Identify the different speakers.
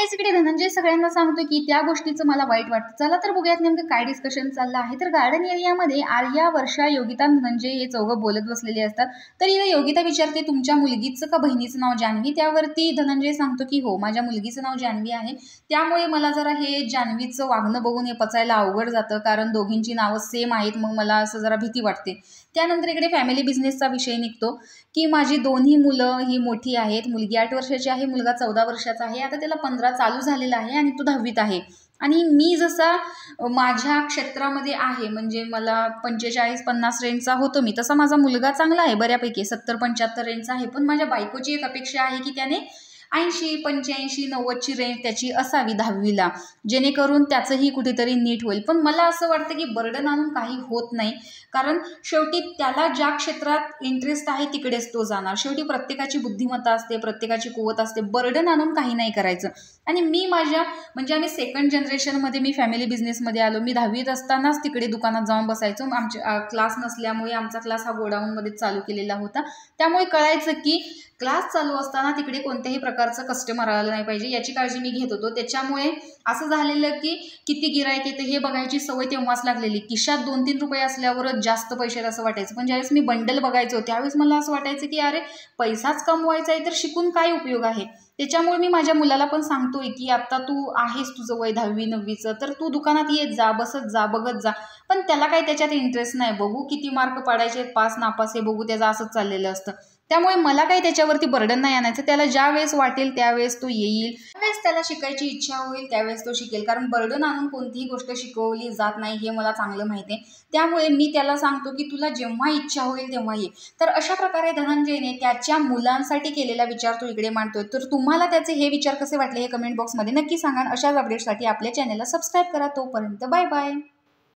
Speaker 1: Guys इकडे धनंजय सगळ्यांना सांगतो की त्या गोष्टीचं मला वाईट वाटतं। चला तर बघूयात नेमकं काय डिस्कशन चाललं आहे। तर गार्डन एरियामध्ये आर्या, वर्षा, योगिता, धनंजय हे चौघं बोलत बसलेले असतात। तर इथे योगिता विचारते तुमच्या मुलगीचं का बहिणीचं नाव जान्हवी। त्यावरती धनंजय सांगतो की हो, माझ्या मुलगीचं नाव जान्हवी आहे। त्यामुळे मला जरा हे जान्हवीचं वागणं बघून हे पचायला अवघड जातं, कारण दोघींची नावं सेम आहेत, मग मला असं जरा भीती वाटते। त्यानंतर इकडे फॅमिली बिझनेसचा विषय निघतो की माझी दोन्ही मुलं ही मोठी आहेत। मुलगी 8 वर्षाची आहे, मुलगा 14 वर्षाचा आहे। आता त्याला 15 चालू झालेला आहे आणि तो 10वीत आहे। आणि मी जसा माझ्या क्षेत्रामध्ये आहे, म्हणजे मला 45-50 रेंजचा होतो मी, तसा माझा मुलगा चांगला आहे, बऱ्यापैकी 70-75 रेंजचा आहे। पण माझ्या बायकोची एक अपेक्षा आहे की त्याने 80-85-90ची रेंज त्याची असावी 10वीला, जेणेकरून त्याचंही कुठेतरी नीट होईल। पण मला असं वाटतं की बर्डन आणून काही होत नाही, कारण शेवटी त्याला ज्या क्षेत्रात इंटरेस्ट आहे तिकडेच तो जाणार। शेवटी प्रत्येकाची बुद्धिमत्ता असते, प्रत्येकाची कुवत असते, बर्डन आणून काही नाही करायचं। आणि मी म्हणजे आम्ही सेकंड जनरेशनमध्ये मी फॅमिली बिझनेसमध्ये आलो। मी 10वीत असतानाच तिकडे दुकानात जाऊन बसायचो। आमच्या क्लास नसल्यामुळे आमचा क्लास हा गोडाऊनमध्येच चालू केलेला होता, त्यामुळे कळायचं की क्लास चालू असताना तिकडे कोणत्याही प्रकारचं कस्टमर आलं नाही पाहिजे याची काळजी मी घेत होतो। त्याच्यामुळे असं झालेलं की किती गिराईक येते हे बघायची सवय तेव्हाच लागलेली। खिशात 2-3 रुपये असल्यावरच जास्त पैसे असं वाटायचं। पण ज्यावेळेस मी बंडल बघायचो त्यावेळेस मला असं वाटायचं की अरे, पैसाच कमवायचा आहे तर शिकून काय उपयोग आहे। त्याच्यामुळे मी माझ्या मुलाला पण सांगतोय की आता तू आहेस, तुझं वय 10वी-9वीचं, तर तू दुकानात येत जा, बसत जा, बघत जा। पण त्याला काही त्याच्यात इंटरेस्ट नाही, बघू किती मार्क पाडायचे, पास नापास हे बघू, त्याचं असंच चाललेलं असतं। त्यामुळे मला काही त्याच्यावरती बर्डन नाही आणायचं। त्याला ज्या वेळेस वाटेल त्यावेळेस तो येईल, त्यावेळेस त्याला शिकायची इच्छा होईल त्यावेळेस तो शिकेल, कारण बर्डन आणून कोणतीही गोष्ट शिकवली जात नाही हे मला चांगलं माहिती आहे। त्यामुळे मी त्याला सांगतो की तुला जेव्हा इच्छा होईल तेव्हा ये। तर अशा प्रकारे धनंजयने त्याच्या मुलांसाठी केलेला विचार तो इकडे मांडतोय। तर तुम्हाला त्याचे हे विचार कसे वाटले हे कमेंट बॉक्समध्ये नक्की सांगा। अशाच अपडेट्ससाठी आपल्या चॅनलला सबस्क्राईब करा। तोपर्यंत बाय बाय।